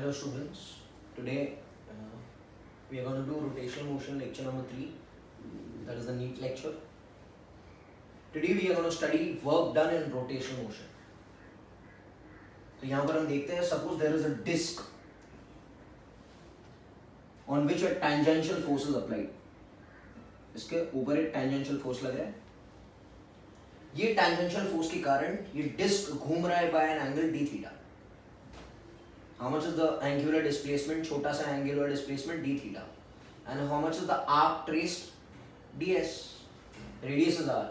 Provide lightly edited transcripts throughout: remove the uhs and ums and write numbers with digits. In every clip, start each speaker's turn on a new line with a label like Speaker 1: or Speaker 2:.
Speaker 1: Hello students, today we are going to do rotational motion lecture number 3, that is the NEAT lecture. Today we are going to study work done in rotational motion. तो यहाँ पर हम देखते हैं, suppose there is a disc on which a tangential force is applied. इसके ऊपर एक tangential force लग रहा है. ये tangential force के कारण ये disc घूम रहा है by an angle d theta. How much is the angular displacement? छोटा सा angular displacement d theta. And how much is the arc traced? ds. Radius is r.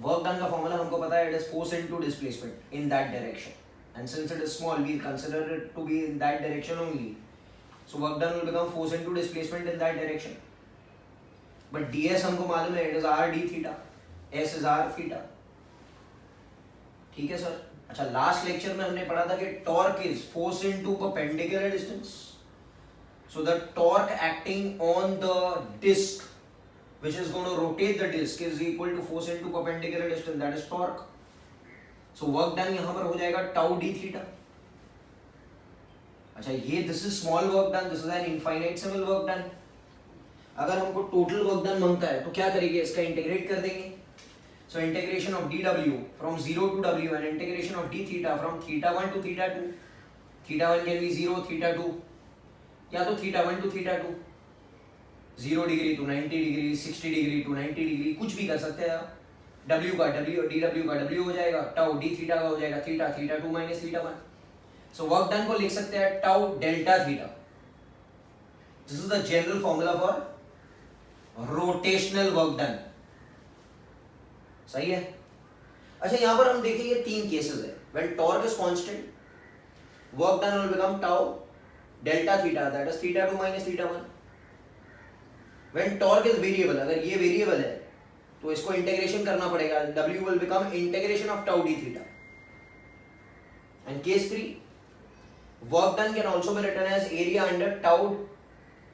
Speaker 1: Work done का formula हमको पता है, it is force into displacement in that direction. And since it is small, we consider it to be in that direction only. So work done will become force into displacement in that direction. But ds हमको मालूम है, it is r d theta. s is r theta. ठीक है sir. अच्छा, last lecture में हमने पढ़ा था कि torque is force into perpendicular distance. So the torque acting on the disc which is going to rotate the disc is equal to force into perpendicular distance, that is torque. So work done यहां पर हो जाएगा tau d theta. अच्छा, ये this is small work done, this is an infinitesimal work done. अगर हमको total work done मांगता है तो क्या करेंगे, इसका इंटीग्रेट कर देंगे. So integration of dw from 0 to w and integration of d theta from theta 1 to theta 2. Theta 1 can be 0, theta 2 या तो theta 1 to theta 2, 0 degree to 90 degree, 60 degree to 90 degree, कुछ भी कर सकते हैं. w का w, dw का w हो जाएगा, tau d theta का हो जाएगा theta, theta 2 minus theta 1. So work done को लिख सकते हैं tau delta theta. This is the general formula for rotational work done. सही है. अच्छा, यहां पर हम देखेंगे तीन केसेस है. When torque is constant, work done will become tau delta theta, that is theta 2 minus theta 1. When torque is variable, अगर ये वेरिएबल है तो इसको इंटीग्रेशन करना पड़ेगा, w will become integration of tau d theta. And case 3, work done can also be written as area under tau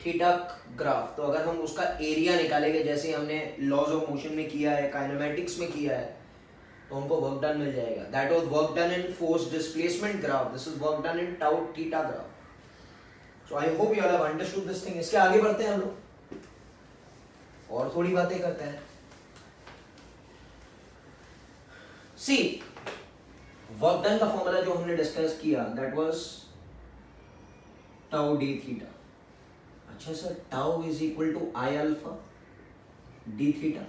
Speaker 1: theta graph. तो अगर हम उसका एरिया निकालेंगे जैसे हमने लॉज ऑफ मोशन में किया है, काइनेमैटिक्स में किया है, तो हमको वर्क डन मिल जाएगा. That was work done in force displacement graph, this is work done in tau theta graph. So I hope you all have understood this thing. इसके आगे बढ़ते हैं हम लोग और थोड़ी बातें करते हैं. सी, वर्क डन का फॉर्मूला जो हमने डिस्कस किया, that was tau d theta. अच्छा sir, tau is equal to I alpha d theta.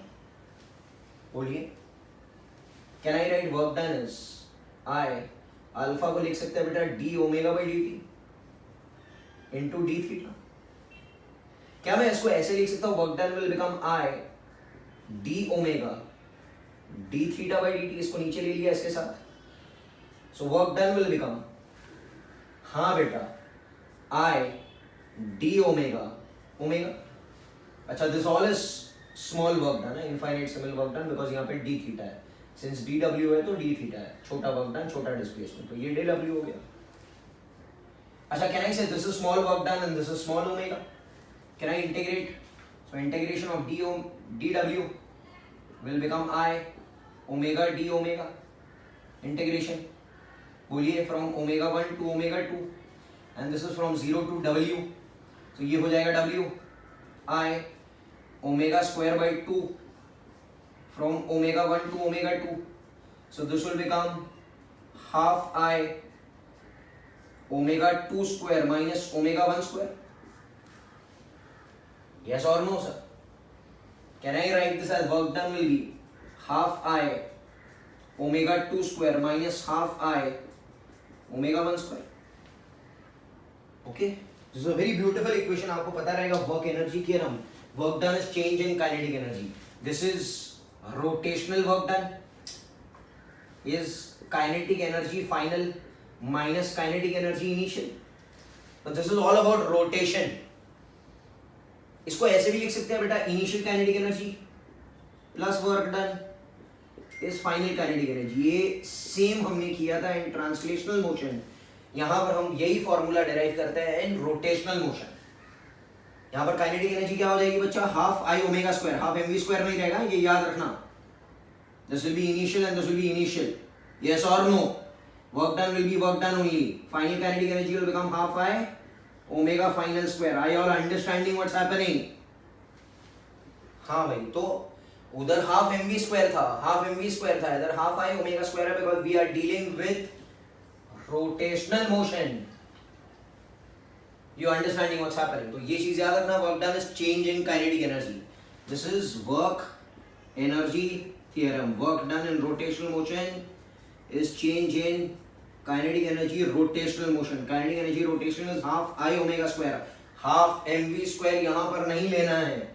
Speaker 1: बोलिए, can I write work done is I alpha को लिख सकते हैं बेटा d omega by d t into d theta. क्या मैं इसको ऐसे लिख सकता हूं, work done will become I d omega d theta by d t. इसको नीचे ले लिया इसके साथ. सो वर्क डन विल बिकम, हाँ बेटा, आई डी ओमेगा ओमेगा. अच्छा, this all is small work done है, इनफाइनाइटेसिमल वर्क डन, बिकॉज यहाँ पे डी थीटा है. सिंस डी डब्ल्यू है तो डी थीटा है, छोटा वर्क डन, छोटा डिस्प्लेसमेंट, तो ये डी डब्ल्यू हो गया. अच्छा, can I say this is small work done and this is small omega. Can I integrate? So integration of d डब्ल्यू will become I omega d omega. Integration बोलिए from omega 1 to omega 2 and this is from 0 to w. तो ये हो जाएगा w i omega square by 2 from omega 1 to omega 2. So this will become half i omega 2 square minus omega 1 square. Yes और no sir? Can I write this as work done will be half i omega 2 square minus half i omega 1 square. Okay, this is a very beautiful equation. आपको पता रहेगा work energy theorem, work done is change in kinetic energy. This is rotational work done is kinetic energy final minus kinetic energy initial. But this is all about rotation. इसको ऐसे भी लिख सकते हैं बेटा, initial kinetic energy plus work done is final kinetic energy. ये same हमने किया था इन ट्रांसलेशनल मोशन. यहां पर हम यही फॉर्मूला डिराइव करते हैं इन रोटेशनल मोशन. यहां पर काइनेटिक एनर्जी क्या हो जाएगी बच्चा, half I omega square, half m v square नहीं रहेगा, ये याद रखना. This will be initial and this will be initial. Yes और no? work done will be work done only. Final kinetic energy will become half I omega final square. Are you all understanding what's happening? हाँ भाई, तो उधर half mv square था, इधर half I omega square है, because we are dealing with rotational motion. You understanding what's happening? तो ये चीज याद रखना, work done is change in kinetic energy. This is work energy theorem. Work done in rotational motion is change in kinetic energy rotational motion. Kinetic energy rotation is half I omega square. Half mv square यहाँ पर नहीं लेना है.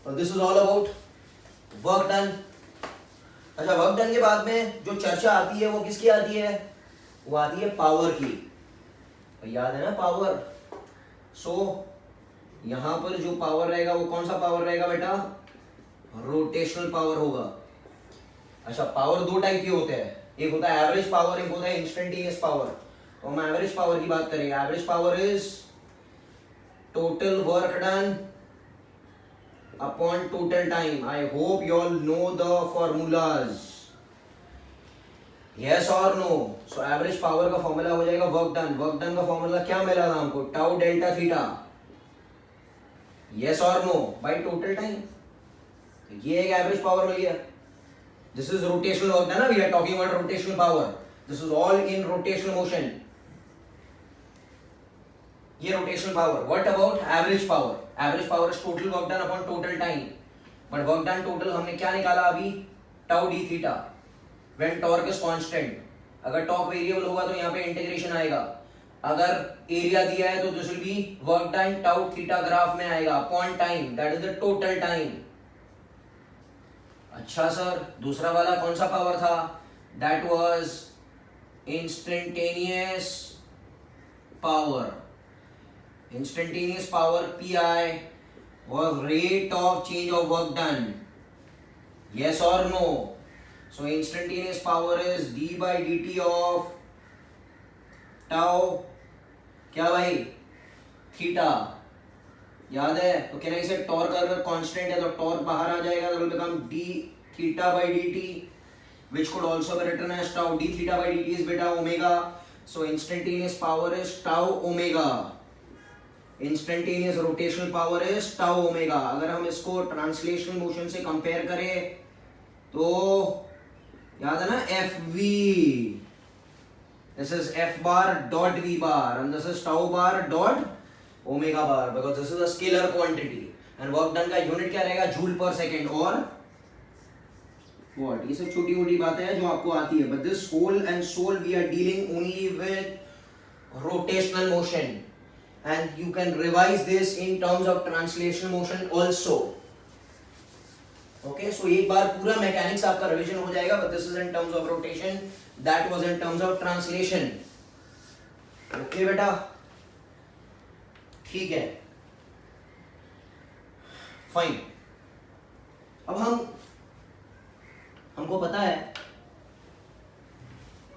Speaker 1: So this is all about work done. अच्छा, work done के बाद में जो चर्चा आती है वो किसकी आती है? वो आती है पावर की. याद है ना पावर? सो यहां पर जो पावर रहेगा वो कौन सा पावर रहेगा बेटा? रोटेशनल पावर होगा. अच्छा, पावर दो टाइप के होते हैं, एक होता है एवरेज पावर, एक होता है इंस्टेंटेनियस पावर. तो हम एवरेज पावर की बात करेंगे. Average power is total work done upon total time. I hope you all know the formulas. Yes or no? So average power का फॉर्मूला हो जाएगा वर्क डन. वर्क डन का formula क्या मिला था हमको? Tau delta theta. Yes or no? By total time. ये एक एवरेज पावर मिल गया. This is rotational work done ना. We are talking about rotational power. This is all in rotational motion. ये rotational power. What about average power? Average power is total work done upon total time. But work done total हमने क्या निकाला अभी? Tau d theta. When torque is constant. अगर torque variable होगा तो यहाँ पे इंटीग्रेशन आएगा. अगर एरिया दिया है तो this will B work done tau theta graph में आएगा upon time. That is the total time. अच्छा सर, दूसरा वाला कौन सा पावर था? That was instantaneous power. Instantaneous power PI was rate of change of work done. Yes or no? So instantaneous power is d by dt of tau. क्या भाई? Theta. याद है? तो क्या नहीं से टॉर्क अगर कांस्टेंट है तो टॉर्क बाहर आ जाएगा, तो will become d theta by dt, which could also be written as tau. d theta by dt is beta omega. So instantaneous power is tau omega. Instantaneous rotational power is tau omega. अगर हम इसको translational motion से compare करें तो याद है ना, F v. This is F bar dot v bar and this is tau bar dot omega bar, because this is a scalar quantity. And work done का यूनिट क्या रहेगा? जूल पर सेकेंड और व्हाट. ये सब छोटी मोटी बातें हैं जो आपको आती है. But this whole and sole we are dealing only with rotational motion. And you can revise this in terms of translational motion also. Okay, so एक बार पूरा mechanics आपका revision हो जाएगा, but this is in terms of rotation, that was in terms of translation. Okay बेटा, ठीक है, fine. अब हमको पता है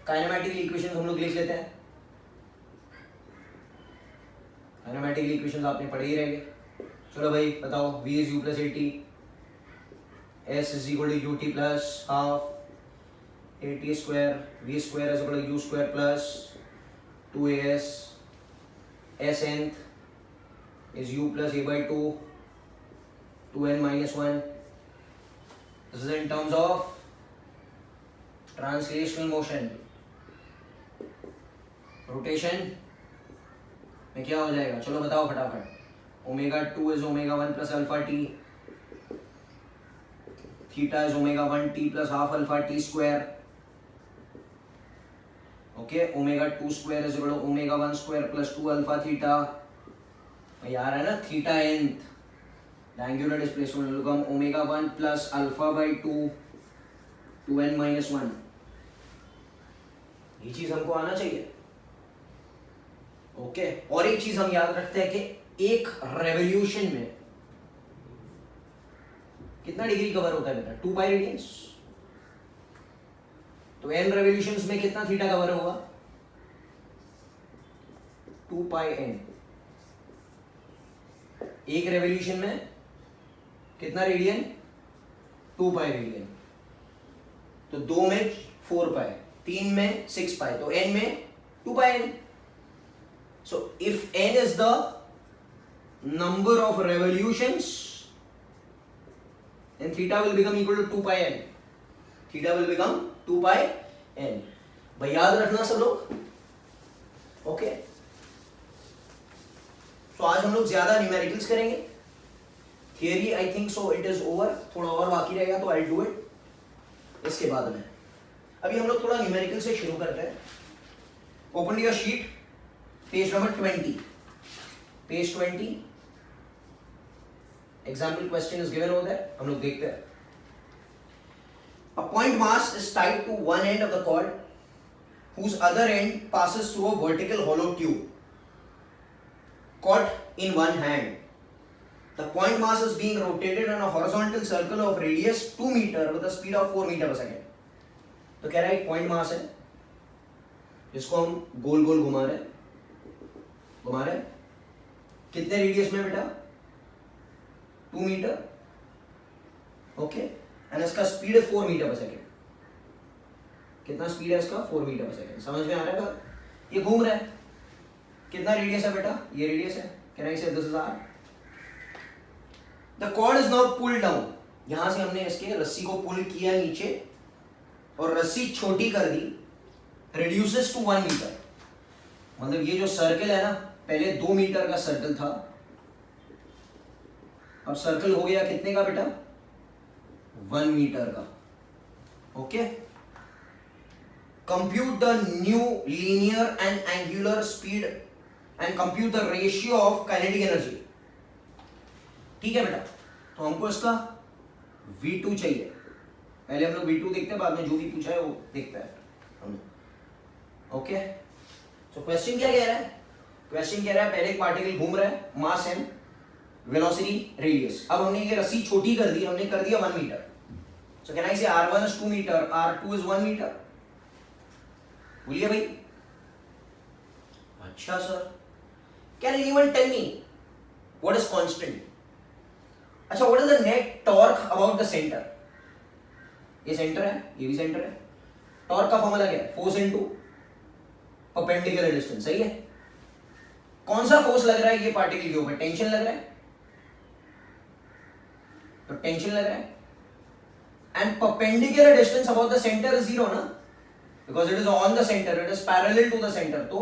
Speaker 1: काइनेमैटिक इक्वेशन हम लोग लिख लेते हैं. काइनेमैटिक इक्वेशंस आपने पढ़े ही रहेंगे. चलो भाई बताओ. V is u plus at, S is equal to ut plus half at square, V square is equal to u square plus 2as, S nth is u plus a by 2, 2n minus 1. This is in terms of translational motion. Rotation में क्या हो जाएगा? चलो बताओ फटाफट. Omega 2 is omega 1 plus alpha t. Theta is omega 1 t plus half alpha t square. Okay, omega 2 square is equal to omega 1 square plus 2 alpha theta. यार है ना, theta nth the angular displacement will become omega 1 plus alpha by 2 2n minus 1. ये चीज हमको आना चाहिए. Okay, और एक चीज हम याद रखते हैं कि एक रेवोल्यूशन में कितना डिग्री कवर होता है बेटा? 2 पाई रेडियंस. तो n रेवोल्यूशंस में कितना थीटा कवर होगा? 2 पाई n. एक रेवोल्यूशन में कितना रेडियन? 2 pi radian. तो 2 में 4 पाई. 3 में 6 पाई, तो n में 2 पाई n. So if n is the number of revolutions, then theta will become equal to 2 pi n. Theta will become 2 pi n. भाई याद रखना सब लोग. ओके, तो आज हम लोग ज्यादा न्यूमेरिकल्स करेंगे. Theory I think so it is over, थोड़ा और बाकी रहेगा तो आई डू इट इसके बाद में. अभी हम लोग थोड़ा न्यूमेरिकल से शुरू करते हैं. Open your sheet, page number 20. Page 20, example question is given over there. हम लोग देखते हैं. A point mass is tied to one end of the cord whose other end passes through a vertical hollow tube caught in one hand. The point mass is being rotated in a horizontal circle of radius 2 meter with a speed of 4 meter per second. तो कह रहा है point mass है जिसको हम गोल गोल घुमा रहे. कितने रेडियस में बेटा? 2 मीटर. ओके, एंड इसका स्पीड है 4 मीटर पर सेकेंड. कितना स्पीड है इसका? 4 मीटर पर सेकेंड. समझ में आ रहा है बात? ये घूम रहा है. कितना रेडियस है बेटा? ये रेडियस है. Can I say this is R. The chord is now pulled down. यहां से हमने इसके रस्सी को पुल किया नीचे और रस्सी छोटी कर दी. Reduces to 1 metre. मतलब ये जो सर्कल है ना, पहले 2 मीटर का सर्कल था, अब सर्कल हो गया कितने का बेटा? 1 मीटर का. Okay, compute the new linear and angular speed and compute the ratio of kinetic energy. ठीक है बेटा, तो हमको इसका V2 चाहिए. पहले हम लोग V2 देखते हैं, बाद में जो भी पूछा है वो देखते हैं हम. ओके, तो क्वेश्चन क्या कह रहा है? क्वेश्चन कह रहा है पहले एक पार्टिकल घूम रहा है, मास m, वेलोसिटी रेडियस. अब हमने ये रस्सी छोटी कर दी, हमने कर दिया 1 metre. So can I say R1 is 2 meter, R2 is 1 meter? बोलिए भाई. अच्छा sir, can anyone tell me what is constant? अच्छा, what is the net torque about the center? ये सेंटर है, ये भी सेंटर है. टॉर्क का फॉर्मूला क्या है? Force into perpendicular distance. सही है. कौन सा फोर्स लग रहा है ये पार्टिकल के ऊपर? टेंशन लग रहा है. तो टेंशन लग रहा है. And perpendicular distance about the center is 0 ना, because it is on the center, it is parallel to the center. तो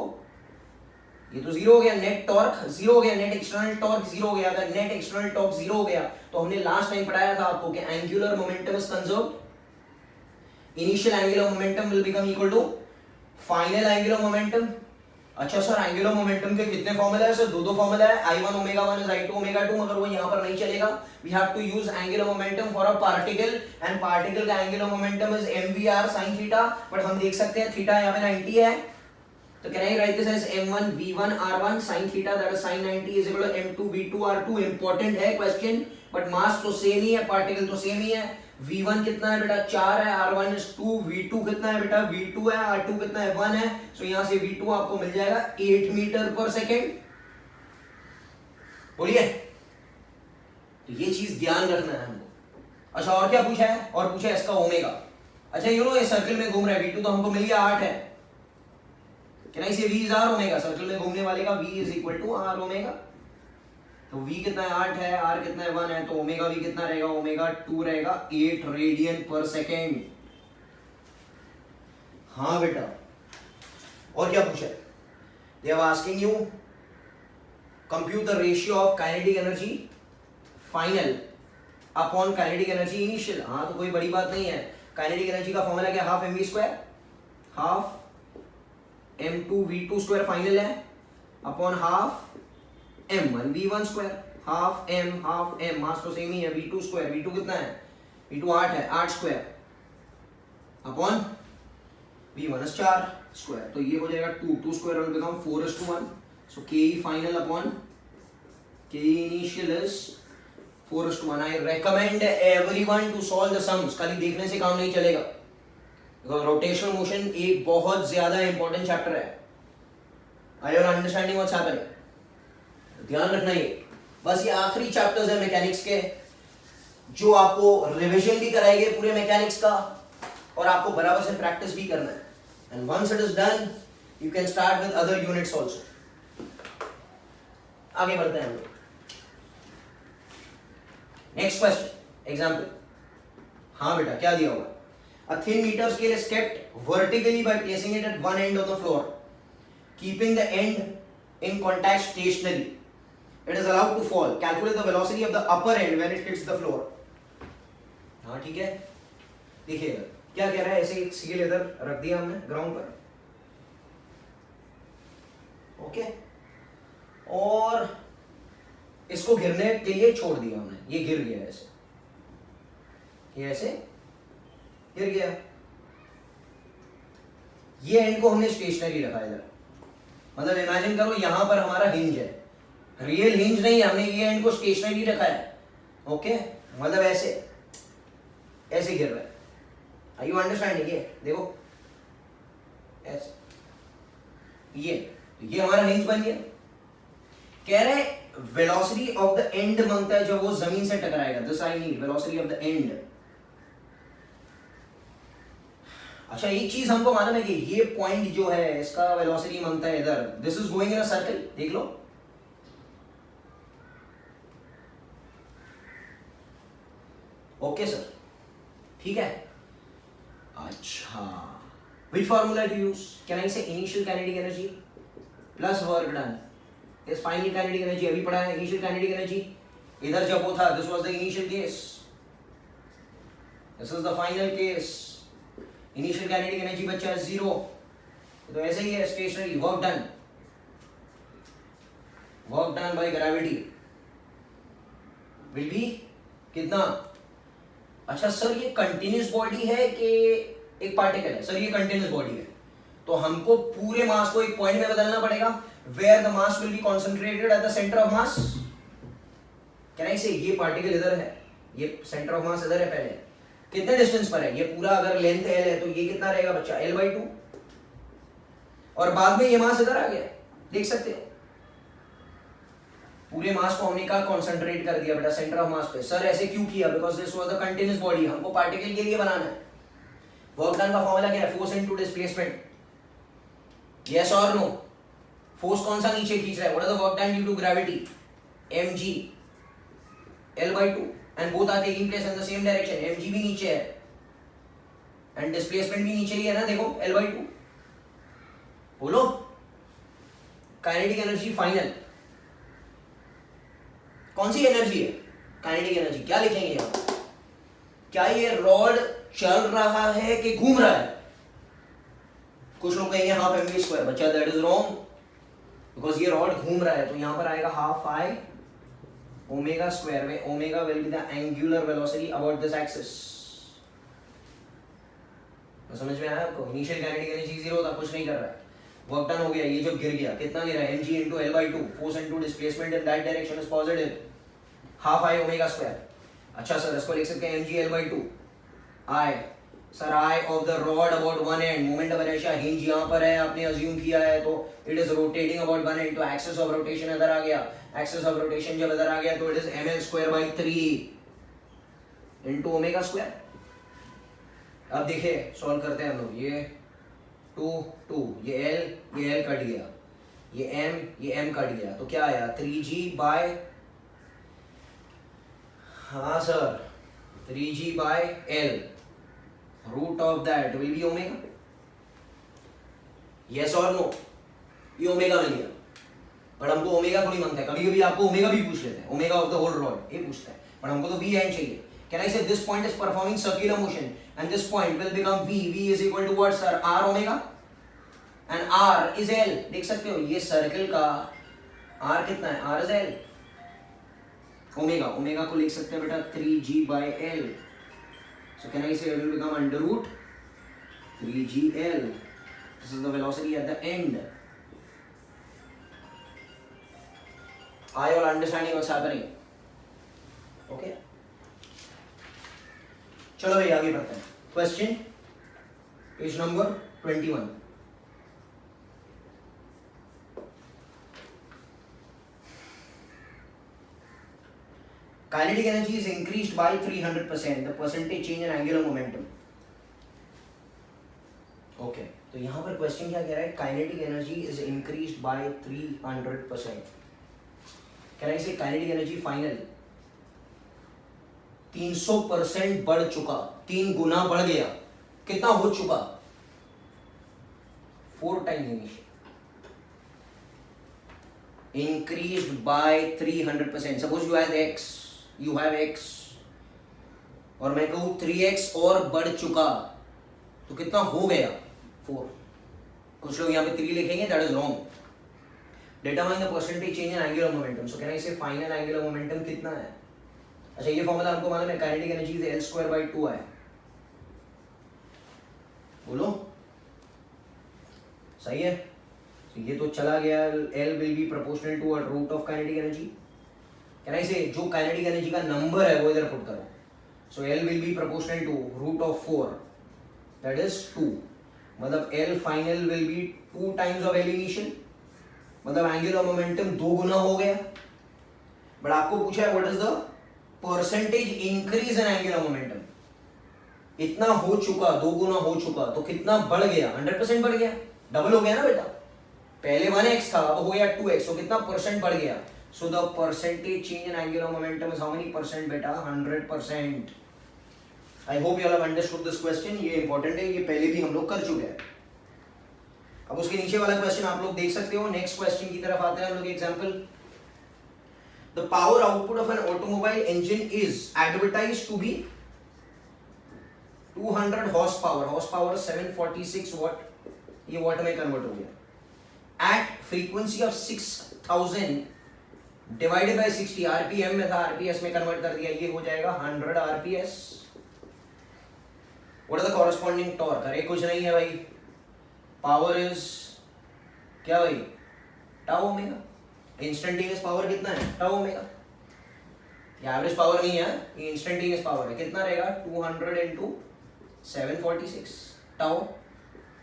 Speaker 1: ये तो 0 हो गया. नेट टॉर्क 0 हो गया, नेट एक्सटर्नल टॉर्क 0 हो गया. अगर नेट एक्सटर्नल टॉर्क 0 हो गया तो हमने लास्ट टाइम पढ़ाया था आपको कि angular momentum is conserved. Initial angular momentum will become equal to final angular momentum. अच्छा सर, एंगुलर मोमेंटम के कितने फॉर्मूला है सर? दो फॉर्मूला है. I1 omega 1 is I2 omega 2. मगर वो यहां पर नहीं चलेगा. We have to use angular momentum for a particle, and particle का angular momentum is mvr sin theta. But हम देख सकते हैं थीटा यहां पे 90 है, तो can I write this as m1 v1 r1 sin theta, that is sin 90 is equal to m2 v2 r2. Important है क्वेश्चन, बट मास तो सेम ही है, पार्टिकल तो सेम ही है. v1 कितना है बेटा? 4 है. r1 is 2. v2 कितना है बेटा? v2 है. r2 कितना है? 1 है. सो यहां से v2 आपको मिल जाएगा 8 मीटर पर सेकेंड. बोलिए, तो ये चीज ध्यान रखना है हमको. अच्छा, और क्या पूछा है? और पूछा है इसका ओमेगा. अच्छा, यू नो ये सर्कल में घूम रहा है, v2 तो हमको मिल गया 8 है. कैन आई से v is r omega? Circle में घूमने वाले का v is equal to r omega. तो v कितना है? 8 है. r कितना है? 1 है. तो ओमेगा v कितना रहेगा? ओमेगा 2 रहेगा. 8 रेडियन पर सेकेंड. हाँ बेटा, और क्या पूछा है? They are asking you compute the ratio of kinetic energy final upon kinetic energy initial. हाँ, तो कोई बड़ी बात नहीं है. काइनेटिक एनर्जी का फॉर्मूला क्या? Half mv square, half m2 v2 square final है, upon half m1 v1 square. Half m mass तो सेम ही है. v2 स्क्वायर, v2 कितना है? v2 8 है. 8 square upon v1 is 4 square. तो ये हो जाएगा 2 square will become 4:1. So ke final upon ke initial is 4:1. I recommend everyone to solve the sums. खाली देखने से काम नहीं चलेगा, बिकॉज रोटेशनल मोशन एक बहुत ज्यादा इंपॉर्टेंट चैप्टर है. I R understanding what's happening. ध्यान रखना, ये बस ये आखिरी चैप्टर्स है मैकेनिक्स के, जो आपको रिवीजन भी कराएंगे पूरे मैकेनिक्स का, और आपको बराबर से प्रैक्टिस भी करना है. and once it is done you can start with other units also. आगे बढ़ते हैं हम लोग. Next question example. हाँ बेटा क्या दिया हुआ? A thin meter scale is kept vertically by placing it at one end of the floor, keeping the end in contact stationary. It is allowed to fall. Calculate the velocity of the upper end when it hits the floor. हाँ ठीक है. देखिएगा क्या कह रहा है. ऐसे एक स्केल इधर रख दिया हमने ग्राउंड पर. ओके. और इसको गिरने के लिए छोड़ दिया हमने. ये गिर गया ऐसे. ये ऐसे गिर गया. ये एंड को हमने स्टेशनरी रखा है इधर. मतलब इमेजिन करो यहां पर हमारा हिंज है. रियल हिंज नहीं है, हमने ये एंड को स्टेशनरी रखा है. ओके. मतलब ऐसे ऐसे गिर रहा है. Are you understanding? ये देखो ऐसे. ये हमारा हिंज बन गया. कह रहे वेलोसिटी ऑफ द एंड मांगता है जब वो जमीन से टकराएगा. This I need velocity of the end. अच्छा एक चीज हमको मालूम है कि ये पॉइंट जो है इसका वेलोसिटी मांगता है इधर. This is going in a circle. देख लो. ओके सर ठीक है. अच्छा which formula to use? Can I say initial kinetic energy plus work done is final kinetic energy? अभी पढ़ा है initial kinetic energy. इधर जब वो था this was the initial case, this is the final case. initial kinetic energy बच्चा है 0. तो ऐसे ही है stationary. work done by gravity will be कितना? अच्छा सर ये कंटिन्यूस बॉडी है कि एक पार्टिकल है? सर ये कंटिन्यूस बॉडी है. तो हमको पूरे मास को एक पॉइंट में बदलना पड़ेगा where the mass will be concentrated at the centre of mass. Can I say ये पार्टिकल इधर है, ये सेंटर ऑफ मास इधर है. पहले कितने डिस्टेंस पर है? ये पूरा अगर लेंथ l है तो ये कितना रहेगा बच्चा? l/2. और बाद में ये मास इधर आ गया. देख सकते हो पूरे मास को हमने कहा कॉन्सेंट्रेट कर दिया बेटा सेंटर ऑफ मास पे. सर ऐसे क्यों किया? Because this was the continuous body. हमको पार्टिकल के लिए बनाना है. वर्क डन का फॉर्मूला क्या है? Force into displacement. यस और नो? फोर्स कौन सा नीचे खींच रहा है? What is the work done due to gravity? mg l/2 and both are taking place in the same direction. mg भी नीचे है एंड डिस्प्लेसमेंट भी नीचे ही है ना. देखो l/2. बोलो काइनेटिक एनर्जी फाइनल कौन सी एनर्जी है? Kinetic energy. क्या लिखेंगे यहाँ? क्या ये रॉड चल रहा है कि घूम रहा है? कुछ लोग कहेंगे हाफ mv स्क्वायर. बच्चा दैट इज रॉन्ग बिकॉज ये रॉड घूम रहा है. तो यहां पर आएगा हाफ आई ओमेगा स्क्वायर में omega will be the angular velocity about this axis. तो समझ में आया आपको? इनिशियल काइनेटिक एनर्जी 0 था, कुछ नहीं कर रहा है. वर्क डन हो गया. ये जो गिर गया कितना गिरा? mg into l/2. Force into displacement in that direction is positive. Half I omega square. अच्छा सर इसको लिख सकते हैं mg l/2. I sir I of the rod about one and. Moment of inertia hinge यहां पर है, आपने assume किया है तो it is rotating about one and. तो एक्सिस ऑफ रोटेशन इधर आ गया. एक्सिस ऑफ रोटेशन जब इधर आ गया तो it is ml²/3 into omega square. अब देखिए सॉल्व करते हैं हम लोग. ये 2 ये l कट गया. ये m कट गया. तो क्या आया? 3g/, हाँ sir 3g/l. Root of that will be omega. Yes और नो? ये ओमेगा मिल गया. पर हमको ओमेगा थोड़ी मांगता है. कभी कभी आपको ओमेगा भी पूछ लेते हैं. Omega of the whole rod ये पूछता है. पर हमको तो v एंड चाहिए. Can I say this point is performing circular motion and this point will become v. v is equal to what sir? r omega and r is l. देख सकते हो ये सर्कल का r कितना है? r is l. Omega को लिख सकते हैं बेटा 3g/l. So can I say it will become under root 3gl. This is the velocity at the end. Are you all understanding what's happening? Okay. चलो भाई आगे बढ़ते हैं. Question page number 21. Kinetic energy is increased by 300%. The percentage change in angular momentum. Okay तो यहाँ पर question क्या कह रहा है, kinetic energy is increased by 300%. Can I से काइनेटिक एनर्जी फाइनल 300% बढ़ चुका, 3 गुना बढ़ गया. कितना हो चुका? 4 times initial. increased by 300%. Suppose you have x और मैं कहूँ 3x और बढ़ चुका, तो कितना हो गया? 4. कुछ लोग यहाँ पे 3 लिखेंगे, that is wrong. Determine the percentage change in angular momentum. So can I say final angular momentum कितना है? अच्छा ये फॉर्मूला हमको मालूम है, काइनेटिक एनर्जी इज L²/2 है. बोलो सही है. तो ये तो चला गया, L will be proportional to a root of kinetic energy. Can I say जो काइनेटिक एनर्जी का नंबर है वो इधर पुट करो. So L will be proportional to root of 4, that is 2. मतलब L final will be 2 times of L initial. मतलब angular momentum 2 गुना हो गया. बट आपको पूछा है what is the percentage increase in angular momentum. इतना हो चुका, 2 गुना हो चुका, तो कितना बढ़ गया? 100% बढ़ गया, डबल हो गया ना बेटा. पहले 1x था, अब हो गया 2x, तो कितना परसेंट बढ़ गया? So the percentage change in angular momentum is how many percent बेटा? 100%. I hope you all have understood this question. ये इंपॉर्टेंट है, ये पहले भी हम लोग कर चुके हैं. अब उसके नीचे वाला क्वेश्चन आप लोग देख सकते हो. नेक्स्ट क्वेश्चन की तरफ आते हैं हम लोग. Example, the power output of an automobile engine is advertised to be 200 horse power. Horse power 746 watt, ये वॉट में कन्वर्ट हो गया. At frequency of 6000 divided by 60. RPM में था, आरपीएस में कन्वर्ट कर दिया, ये हो जाएगा 100 RPS. What are the corresponding torque? अरे कुछ नहीं है भाई, पावर इज क्या भाई? Tau omega. इंस्टेंटेनियस पावर कितना है? Tau omega. ये एवरेज पावर नहीं है, ये इंस्टेंटेनियस पावर है. कितना रहेगा? 200 into 746 टाउ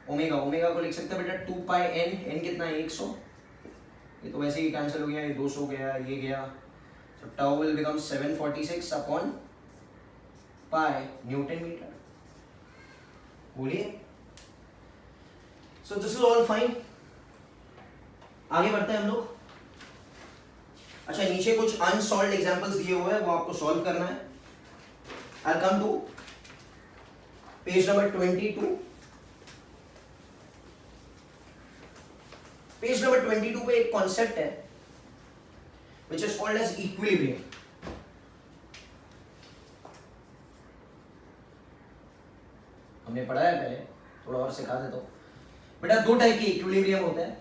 Speaker 1: ओमेगा. ओमेगा को लिख सकते हैं बेटा 2 पाई n. n कितना है? 100. ये तो वैसे ही कैंसिल हो गया, ये 200 गया, ये गया. so tau will become 746 upon pi newton meter. बोलिए. So this is all fine. आगे बढ़ते हैं हम लोग. अच्छा नीचे कुछ अनसॉल्व्ड एग्जांपल्स दिए हुए हैं, वो आपको सॉल्व करना है. I come to page number 22. Page number 22 पे एक कॉन्सेप्ट है which is called as equilibrium. हमने पढ़ा है पहले, थोड़ा और सिखा देता हूं बेटा. 2 टाइप के इक्विलिब्रियम होते हैं.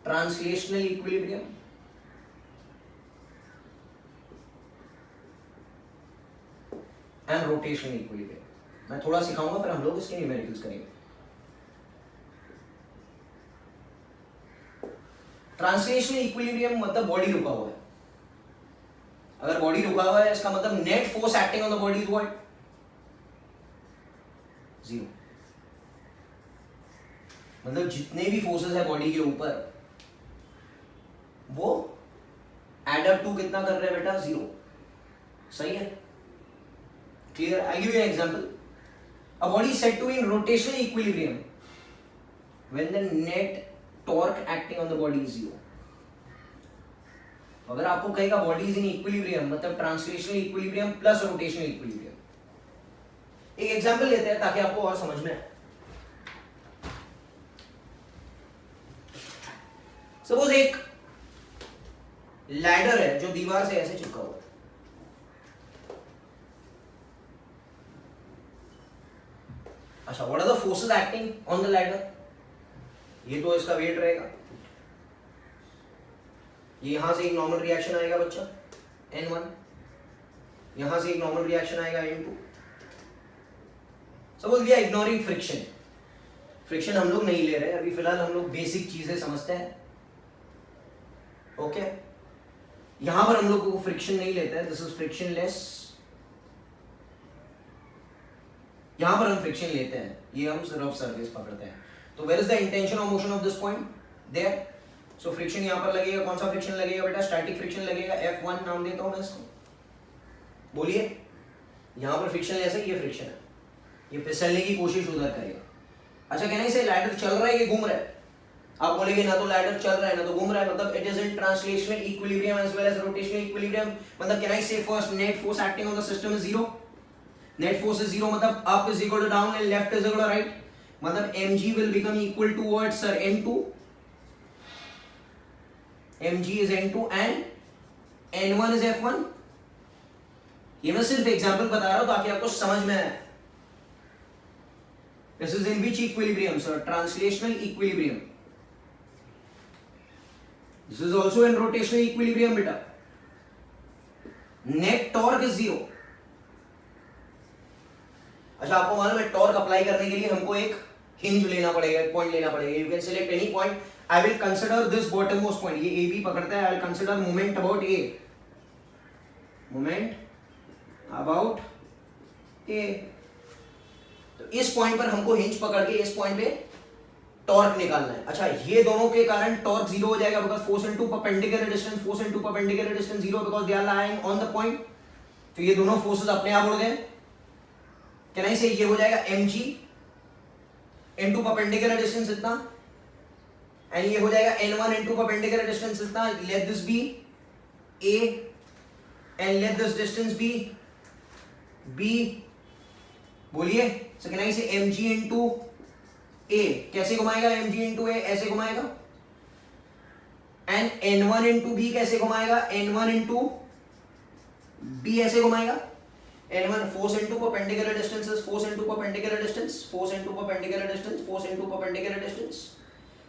Speaker 1: Translational equilibrium and rotational equilibrium. मैं थोड़ा सिखाऊंगा, फिर हम लोग इसके न्यूमेरिकल्स करेंगे. ट्रांसलेशनल इक्विलिब्रियम मतलब बॉडी रुका हुआ है. अगर बॉडी रुका हुआ है, इसका मतलब net force acting on the body is what? 0. मतलब जितने भी फोर्सेस है बॉडी के ऊपर, वो एड अप टू कितना कर रहे हैं बेटा? 0. सही है, clear? I give you an example. A body set to in rotational equilibrium when the net torque acting on the body is 0. अगर आपको कहेगा बॉडी इज इन इक्विलिब्रियम, मतलब translational equilibrium plus rotational equilibrium. एक example लेते हैं ताकि आपको और समझ में आए. सपोज एक लैडर है जो दीवार से ऐसे चिपका हुआ है. अच्छा, what are the forces acting on the ladder? ये तो इसका वेट रहेगा. ये यहां से एक नॉर्मल रिएक्शन आएगा बच्चा N1, यहां से एक नॉर्मल रिएक्शन आएगा N2. Suppose we are ignoring friction. Friction हम लोग नहीं ले रहे अभी फिलहाल, हम लोग बेसिक चीजें समझते हैं. ओके, यहां पर हम लोग को फ्रिक्शन नहीं लेते हैं. This is frictionless. यहां पर हम फ्रिक्शन लेते हैं, ये हम रफ सरफेस पकड़ते हैं. तो where is the intention of motion of this point? There. So friction यहां पर लगेगा. कौन सा फ्रिक्शन लगेगा बेटा? स्टैटिक फ्रिक्शन लगेगा. F1 नाम देता हूं मैं इसको. बोलिए. यहां पर फ्रिक्शन ऐसे, ये फ्रिक्शन है. ये फिसलने की कोशिश उधर करेगा। अच्छा कहना इसे लैडर चल रहा है कि घूम रहा है? आप बोलेंगे ना तो लैडर चल रहा है ना तो घूम रहा है, मतलब it is in translational equilibrium as well as rotational equilibrium. मतलब can I say first net force acting on the system is zero. Net force is zero मतलब up is equal to down and left is equal to right. मतलब mg will become equal towards sir n2, mg is n2 and n1 is f1। ये मैं सिर्फ example बता रहा हूं ताकि आपको समझ में आए। This is in which equilibrium sir? Translational equilibrium। This is also in rotational equilibrium बेटा। net torque is zero। अच्छा आपको मालूम है टॉर्क अप्लाई करने के लिए हमको एक हिंज लेना पड़ेगा, एक पॉइंट लेना पड़ेगा। You can select any point. I will consider this bottom most point, ये ए बी पकड़ता है। I will consider moment about A, moment about A. तो इस पॉइंट पर हमको हिंज पकड़ के इस पॉइंट पे टॉर्क निकालना है। अच्छा ये दोनों के कारण टॉर्क जीरो हो जाएगा because force into perpendicular distance, force into perpendicular distance zero because they are lying on the point. तो ये दोनों फोर्सेस अपने आप उड़ गए। क्या नहीं से ये हो जाएगा mg इनटू परपेंडिकुलर डिस्टेंस इतना एंड ये हो जाएगा n1 इनटू परपेंडिकुलर डिस्टेंस इतना। Let this be a and let this distance be b। बोलिए सो कैन आई से mg इनटू a कैसे घुमाएगा? mg इनटू a ऐसे घुमाएगा एंड n1 इनटू b कैसे घुमाएगा? n1 इनटू b ऐसे घुमाएगा। N1 force into perpendicular distance is force into perpendicular distance, force into perpendicular distance, force into perpendicular distance।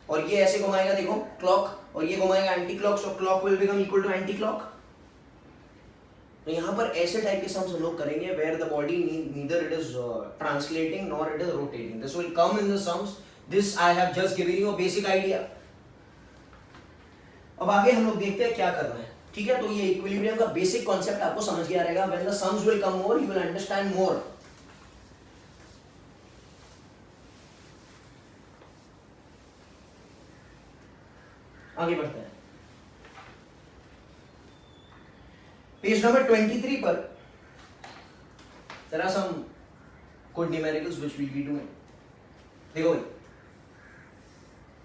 Speaker 1: और ये ऐसे घुमाएगा देखो क्लॉक, और ये घुमाएगा anti clock, so clock will become equal to anti clock. तो यहाँ पर ऐसे टाइप के सम्स हम लोग करेंगे where the body neither it is translating nor it is rotating. This will come in the sums. This I have just given you a basic idea. अब आगे हम लोग देखते हैं क्या करना है। ठीक है, तो ये इक्विलिब्रियम का बेसिक कॉन्सेप्ट आपको समझ गया रहेगा। When the sums will come more you will understand more. आगे बढ़ते हैं। पेज नंबर 23 पर there are some good numericals which we'll be doing। देखो भाई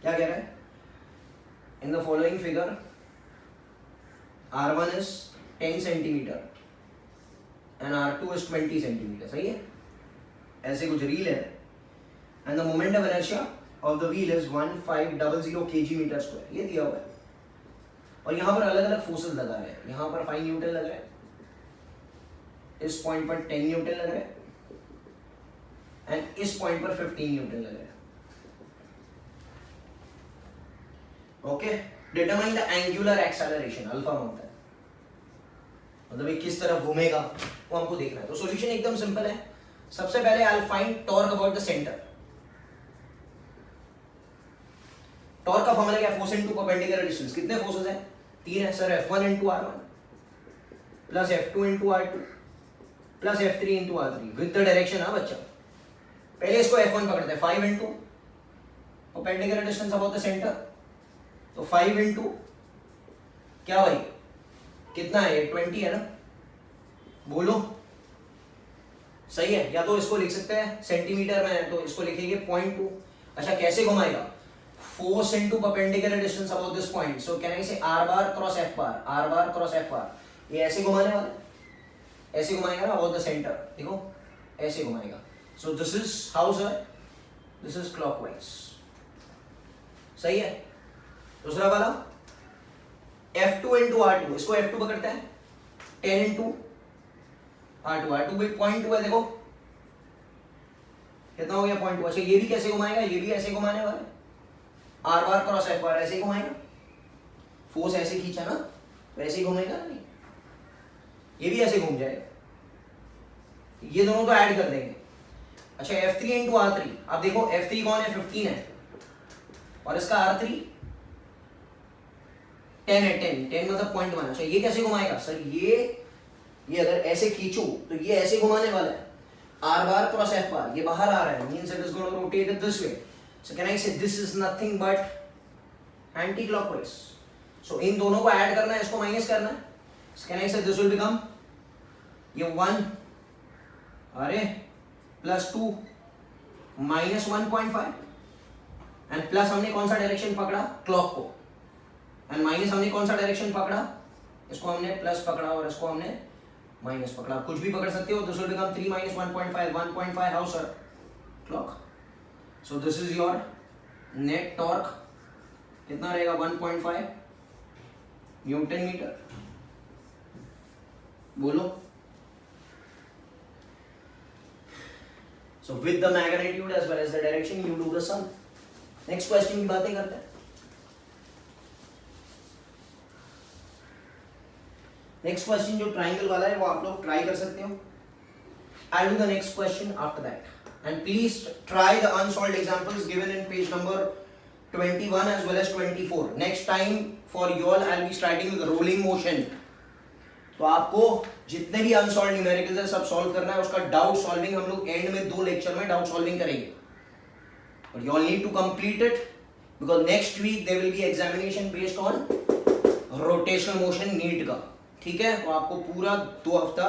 Speaker 1: क्या कह रहा है? In the following figure R1 is 10 centimeter and R2 is 20 centimeter। सही है? ऐसे कुछ रील है and the moment of inertia of the wheel is 1500 kg meter square। ये दिया हुआ है और यहाँ पर अलग अलग फोर्सेस लगा रहे हैं। यहाँ पर 5 न्यूटन लग रहा है, इस पॉइंट पर 10 न्यूटन लग रहा है एंड इस पॉइंट पर 15 न्यूटन लग रहा है। Okay, determine the angular acceleration alpha होता है, मतलब ये किस तरफ घूमेगा वो हमको देखना है। तो सॉल्यूशन एकदम सिंपल है। सबसे पहले I will find torque about the centre. Torque का फॉर्मूला क्या है? Force into perpendicular distance. कितने फोर्सेस हैं? 3 है sir. F1 into R1 plus F2 into R2 plus F3 into R3 with the direction. हाँ बच्चा, पहले इसको F1 पकड़ते हैं। 5 into perpendicular distance about the centre, तो 5 इनटू क्या भाई कितना है? 20 है ना? बोलो सही है। या तो इसको लिख सकते हैं सेंटीमीटर में है तो इसको लिखेंगे 0.2। अच्छा कैसे घुमाएगा? Force into perpendicular distance about this point, so can I से R बार क्रॉस F बार, R bar cross F bar. ये ऐसे घुमाने वाला है, ऐसे घुमाएगा ना अबाउट द सेंटर। देखो ऐसे घुमाएगा। सो this is how sir, this is clockwise. सही है। दूसरा वाला F2 इनटू R2, इसको F2 पकड़ते हैं 10 इनटू R2, R2 भी 0.2 है। देखो कितना हो गया? 0.2। अच्छा ये भी कैसे घुमाएगा? ये भी ऐसे घुमाने वाला है, R बार क्रॉस F बार, ऐसे ही घुमाएगा। फोर्स ऐसे खींचा ना वैसे ही घूमेगा ना? नहीं, ये भी ऐसे घूम जाएगा। ये दोनों तो ऐड कर देंगे। अच्छा F3 इंटू R3, आप देखो F3 कौन है? 15 है और इसका R3 10 है। 10 मतलब 0.1। अच्छा ये कैसे घुमाएगा सर? ये अगर ऐसे खींचो तो ये ऐसे घुमाने वाला है। R bar cross F bar, ये बाहर आ रहा है, means it is going to rotate it this way. So can I say this is nothing but anti-clockwise? So इन दोनों को ऐड करना है, इसको माइनस करना है। So can I say this will become ये 1 अरे प्लस 2 माइनस 1.5 एंड प्लस हमने कौन सा डायरेक्शन पकड़ा, क्लॉक को, एंड माइनस हमने कौन सा डायरेक्शन पकड़ा, इसको हमने प्लस पकड़ा और इसको हमने माइनस पकड़ा. कुछ भी पकड़ सकते हो. This will become 3 minus 1.5 1.5 how sir, clock. So this is your net torque. कितना रहेगा 1.5 न्यूटन मीटर. बोलो. So with the magnitude as well as the direction you do the sum. Next question की बातें करते हैं. Next question जो triangle वाला है वो आप लोग try कर सकते हो. I'll do the next question after that. And please try the unsolved examples given in page number 21 as well as 24. Next time for you all I'll be starting with rolling motion. तो आपको जितने भी unsolved numericals है सब solve करना है. उसका doubt solving हम लोग एंड में 2 लेक्चर में डाउट सॉल्विंग करेंगे. But you all need to complete it because next week there will be examination based on rotational motion NEET का. ठीक है, तो आपको पूरा 2 हफ्ता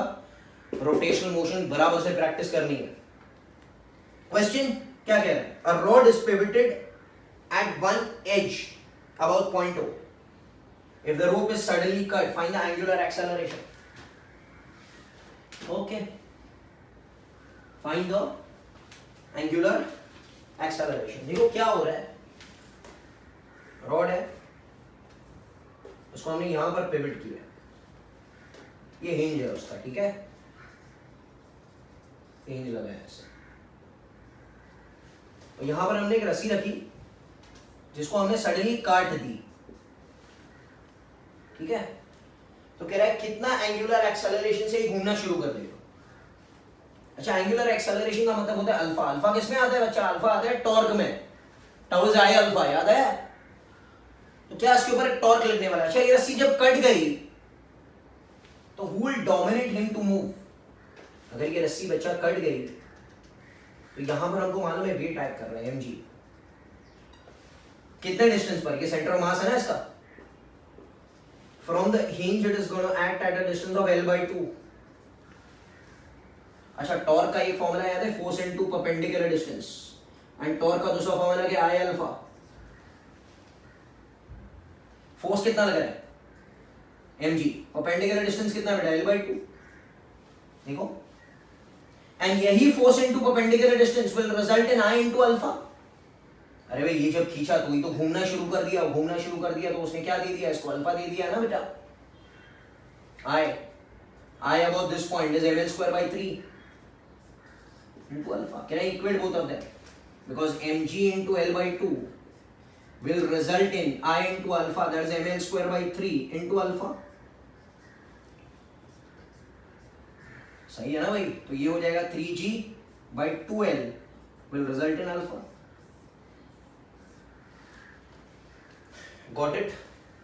Speaker 1: रोटेशनल मोशन बराबर से प्रैक्टिस करनी है. क्वेश्चन क्या कह रहा है? A rod is pivoted at one edge about point O. If the rope is suddenly cut, find the angular acceleration. Okay. Find the angular acceleration. देखो क्या हो रहा है. रॉड है, उसको हमने यहां पर पिवट किया है. ये हिंज है उसका. ठीक है, हिंज लगा है ऐसे. और यहां पर हमने एक रस्सी रखी जिसको हमने सडनली काट दी. ठीक है, तो कह रहा है कितना एंगुलर एक्सेलरेशन से ही घूमना शुरू कर देगा. अच्छा, एंगुलर एक्सेलरेशन का मतलब होता है अल्फा. अल्फा किसमें आता है बच्चा? अल्फा आता है टॉर्क में. टाउ इज आई अल्फा, याद है? तो क्या इसके ऊपर एक टॉर्क लगने वाला है. अच्छा, ये रस्सी जब कट गई तो who will dominate him to move. अगर ये रस्सी बच्चा कट गई तो यहां पर हमको मालूम है वेट एक्ट कर रहा है mg. कितने डिस्टेंस पर? ये सेंटर ऑफ मास है ना इसका. From the hinge it is going to act at a distance of L by 2. अच्छा, टॉर्क का एक फॉर्मूला याद है, force into perpendicular distance. And torque का दूसरा फॉर्मूला क्या? I alpha. फोर्स कितना लग रहा है? mg. परपेंडिकुलर डिस्टेंस कितना बेटा? L by 2. देखो, एंड यही force into perpendicular distance will result in I into alpha. अरे भाई, ये जब खींचा तो ये तो घूमना शुरू कर दिया. घूमना शुरू कर दिया तो उसने क्या दे दिया? इसको अल्फा दे दिया ना बेटा. I about this point is ml square by 3 into alpha. Can I equate both of them? Because mg into L by 2 will result in I into alpha, that is ml square by 3 into alpha. सही है ना भाई? तो ये हो जाएगा 3g by 2l will result in alpha. Got it?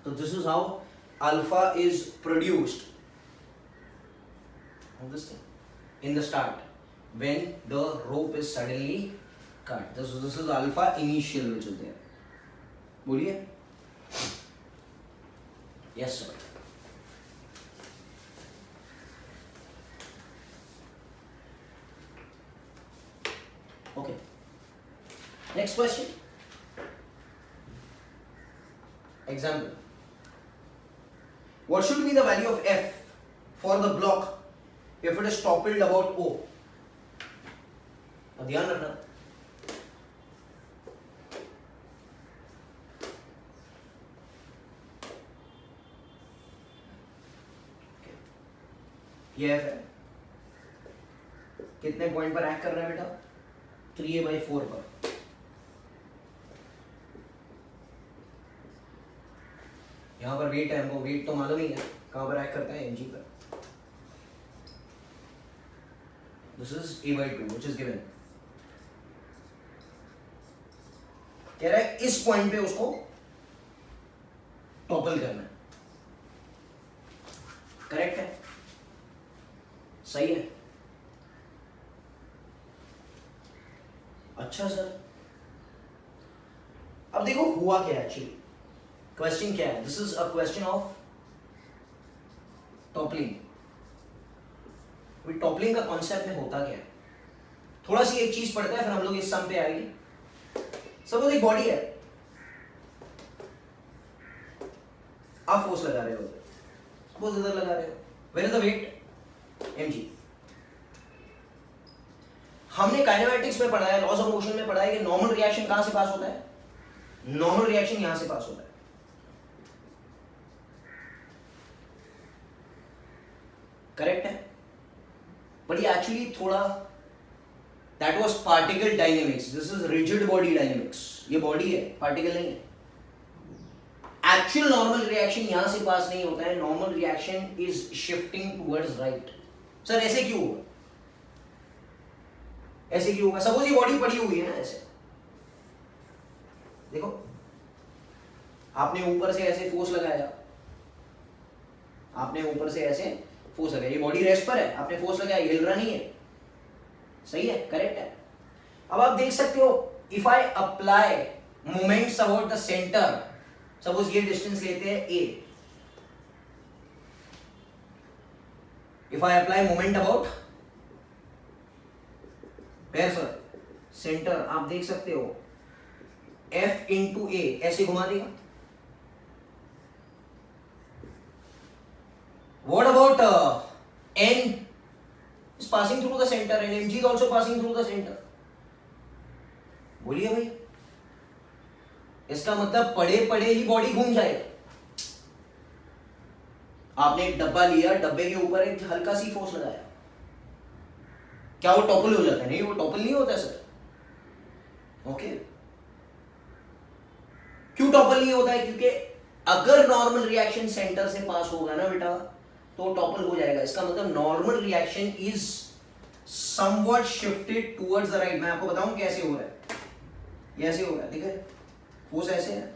Speaker 1: So this is how alpha is produced of this thing in the start when the rope is suddenly cut. This is alpha initial which is there. बोलिए. Yes sir. Okay. Next question. Example. What should be the value of F for the block if it is toppled about O? अब ध्यान रखना. ये F है. कितने point पर act कर रहा है बेटा? 3a/4 पर. यहाँ पर वेट है, हमको वेट तो मालूम ही है कहाँ पर एक्ट करता है, mg पर. This is a/2 which is given. कह रहा है इस पॉइंट पे उसको टॉपल करना है. करेक्ट है? सही है. अच्छा सर, अब देखो हुआ क्या एक्चुअली. क्वेश्चन क्या है? This is a question of toppling. Toppling का कॉन्सेप्ट में होता क्या है? थोड़ा सी एक चीज पढ़ते हैं फिर हम लोग इस सम पे आएंगे. सपोज एक बॉडी है, आप फोर्स लगा रहे हो, सपोज इधर लगा रहे हो, where is the weight? mg. हमने काइनेमैटिक्स में पढ़ा है, लॉज ऑफ मोशन में पढ़ा है कि नॉर्मल रिएक्शन कहां से पास होता है? नॉर्मल रिएक्शन यहां से पास होता है. करेक्ट है? बट ये एक्चुअली थोड़ा, that was particle dynamics, this is rigid body dynamics. ये बॉडी है, पार्टिकल नहीं है. एक्चुअल नॉर्मल रिएक्शन यहां से पास नहीं होता है. Normal reaction is shifting towards right. Sir ऐसे क्यों होगा? ऐसे क्यों होगा? सपोज ये बॉडी पड़ी हुई है ना, ऐसे देखो, आपने ऊपर से ऐसे फोर्स लगाया, आपने ऊपर से ऐसे फोर्स लगाया, ये बॉडी रेस्ट पर है, आपने फोर्स लगाया, हिल रहा नहीं है. सही है, करेक्ट है. अब आप देख सकते हो, if I apply moments about the centre, suppose ये डिस्टेंस लेते हैं a, if I apply moment about where sir? Centre. आप देख सकते हो F इंटू ए, ऐसे घुमा देगा. What about n is passing through the center and mg is also passing through the center. बोलिए भाई, इसका मतलब पड़े पड़े ही बॉडी घूम जाएगा. आपने एक डब्बा लिया, डब्बे के ऊपर एक हल्का सी फोर्स लगाया, क्या वो टॉपल हो जाता है? नहीं, वो टॉपल नहीं होता सर. ओके, क्यों टॉपल नहीं होता है? क्योंकि अगर नॉर्मल रिएक्शन सेंटर से पास होगा ना बेटा, तो टॉपल हो जाएगा. इसका मतलब normal reaction is somewhat shifted towards the right. मैं आपको बताऊं कैसे हो रहा है. ये ऐसे हो रहा है, ठीक है, फोर्स ऐसे है,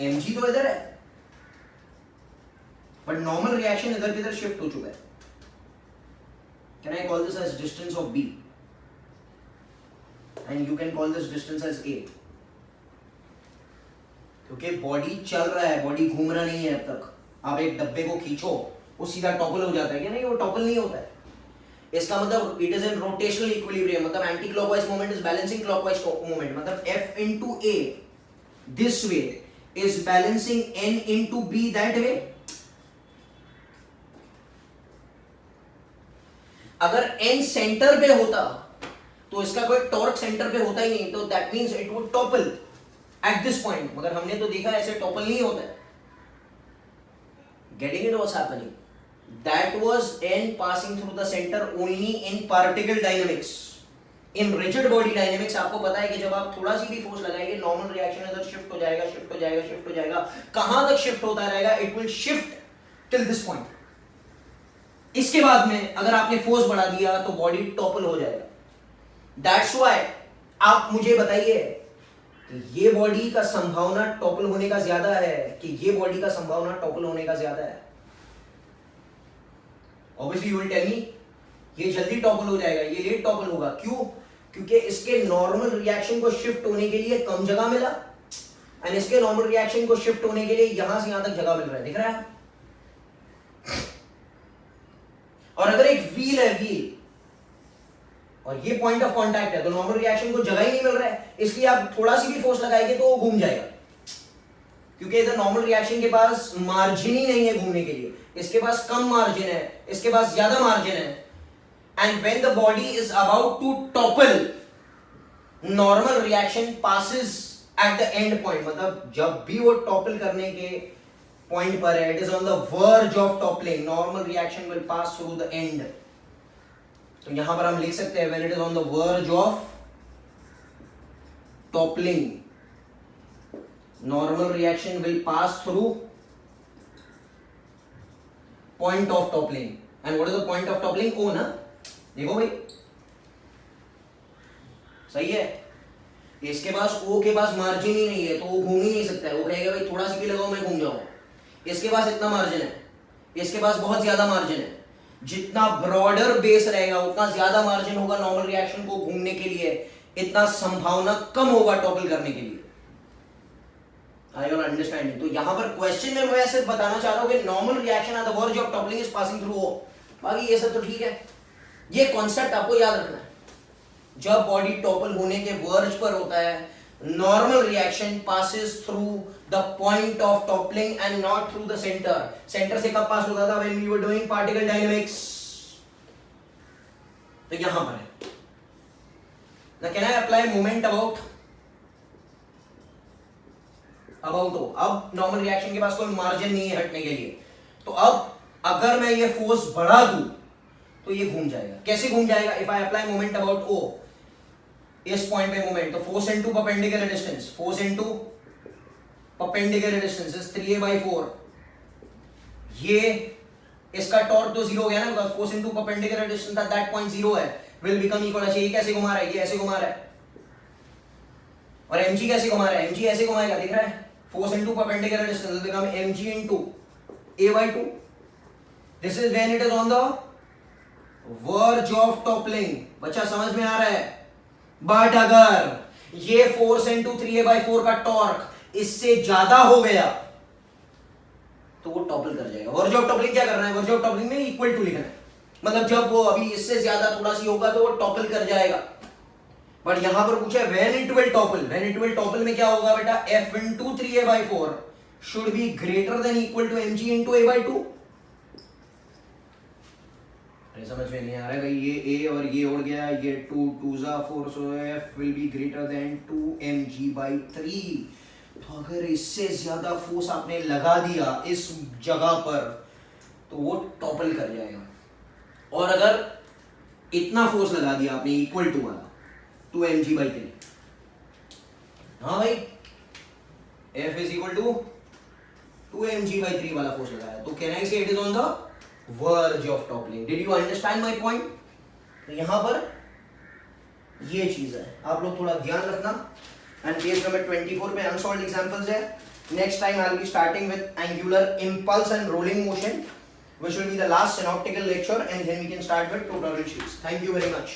Speaker 1: mg तो इधर है, बट नॉर्मल रिएक्शन इधर किधर शिफ्ट हो चुका है. Can I call this as distance of b and you can call this distance as a. क्योंकि बॉडी चल रहा है, बॉडी घूम रहा नहीं है. अब तक आप एक डब्बे को खींचो, वो सीधा टॉपल हो जाता है क्या? नहीं, वो टॉपल नहीं होता है. इसका मतलब it is in rotational equilibrium, मतलब anti clockwise moment is balancing clockwise moment. मतलब F into A this way is balancing N into B that way. अगर N सेंटर पे होता तो इसका कोई टॉर्क सेंटर पे होता ही नहीं, तो that means it would topple at this point. मगर हमने तो देखा ऐसे टॉपल नहीं होता है. Getting it what's happening? That was N passing through the center only in particle dynamics. In rigid body dynamics आपको पता है कि जब आप थोड़ा सी भी फोर्स लगाएंगे, नॉर्मल रिएक्शन इधर शिफ्ट हो जाएगा, शिफ्ट हो जाएगा, शिफ्ट हो जाएगा. कहां तक शिफ्ट होता रहेगा? It will shift till this point. इसके बाद में अगर आपने फोर्स बढ़ा दिया तो बॉडी टॉपल हो जाएगा. दैट्स व्हाई आप मुझे बताइए कि ये बॉडी का संभावना टॉपल होने का ज्यादा है कि ये बॉडी का संभावना टॉपल होने का ज्यादा है? Obviously you will tell me ये जल्दी टॉपल हो जाएगा, ये लेट टॉपल होगा. क्यों? क्योंकि इसके नॉर्मल रिएक्शन को शिफ्ट होने के लिए कम जगह मिला एंड इसके नॉर्मल रिएक्शन को शिफ्ट होने के लिए यहां से यहां तक जगह मिल रहा है. दिख रहा है? और अगर एक व्हील है, व्हील, और ये पॉइंट ऑफ कांटेक्ट है, तो नॉर्मल रिएक्शन को जगह ही नहीं मिल रहा है, इसलिए आप थोड़ा सी भी फोर्स लगाएंगे तो वो घूम जाएगा. क्योंकि इधर नॉर्मल रिएक्शन के पास मार्जिन ही नहीं है घूमने के लिए. इसके पास कम मार्जिन है, इसके पास ज्यादा मार्जिन है. And when the body is about to topple, normal reaction passes at the end point. मतलब जब भी वो टॉपल करने के पॉइंट पर है, it is on the verge of toppling, normal reaction will pass through the end. तो यहां पर हम लिख सकते हैं when it is on the verge of toppling, normal reaction will pass through point of toppling. And what is the point of toppling? O ना? देखो भाई, सही है. इसके पास O के पास मार्जिन ही नहीं है, तो वो घूम ही नहीं सकता है. वो कहेगा भाई थोड़ा सी भी लगाओ मैं घूम जाऊंगा. इसके पास इतना मार्जिन है, इसके पास बहुत ज्यादा मार्जिन है. जितना ब्रॉडर बेस रहेगा उतना ज्यादा मार्जिन होगा नॉर्मल रिएक्शन को घूमने के लिए, इतना संभावना कम होगा टॉपल करने के लिए. आई यू अंडरस्टैंडिंग? तो यहां पर क्वेश्चन में मैं सिर्फ बताना चाह रहा हूं कि normal reaction at the verge of toppling is passing through O. बाकी ये सब तो ठीक है, ये कॉन्सेप्ट आपको याद रखना है। जब बॉडी टॉपल होने के वर्ज पर होता है, normal reaction passes through the point of toppling and not through the centre. Centre से कब पास होता था? When we were doing particle dynamics. तो यहां पर है। Now can I apply moment about हो? अब नॉर्मल रिएक्शन के पास कोई मार्जिन नहीं है हटने के लिए। तो अब अगर मैं ये फोर्स बढ़ा दूं तो ये घूम जाएगा। कैसे घूम जाएगा? If I apply moment about O, इस पॉइंट पे मोमेंट, तो force into perpendicular distance, force into perpendicular distance is 3a/4। ये इसका टॉर्क तो जीरो हो गया ना, because force into perpendicular distance at that point zero है, विल बिकम इक्वल टू, ये कैसे घुमा रहा है? ये ऐसे घुमा रहा है। और mg कैसे घुमा रहा है? mg ऐसे घुमाएगा, दिख रहा है? Force into perpendicular distance will become mg into a/2। This is when it is on the verge of toppling. बच्चा समझ में आ रहा है? बट अगर ये फोर्स इनटू 3a/4 का टॉर्क इससे ज्यादा हो गया तो वो टॉपल कर जाएगा। वर्ज ऑफ टॉपलिंग क्या करना है? वर्ज ऑफ टॉपलिंग में इक्वल टू लिखना है, मतलब जब वो अभी इससे ज्यादा थोड़ा सी होगा तो वो टॉपल कर जाएगा। बट यहां पर पूछा है when it will topple. When it will topple में क्या होगा बेटा? f into 3a/4 should be greater than equal to mg into a/2। समझ में नहीं आ रहा है भाई? ये a और ये उड़ गया, ये 2 2 4, सो f will be greater then 2mg/3। तो अगर इससे ज्यादा फोर्स आपने लगा दिया इस जगह पर तो वो टॉपल कर जाएगा। और अगर इतना फोर्स लगा दिया आपने इक्वल टू वाला 2mg/3, हाँ भाई, f is equal to 2mg/3 वाला फोर्स लगाया, तो कैन आई से it is on the verge of toppling. Did you understand my point? तो यहां पर ये चीज है, आप लोग थोड़ा ध्यान रखना। एंड पेज नंबर 24 पे अनसॉल्व्ड एग्जांपल्स है। Next time I will be starting with angular impulse and rolling motion, which will be the last synoptical lecture, and then we can start with tutorial sheets. Thank you very much.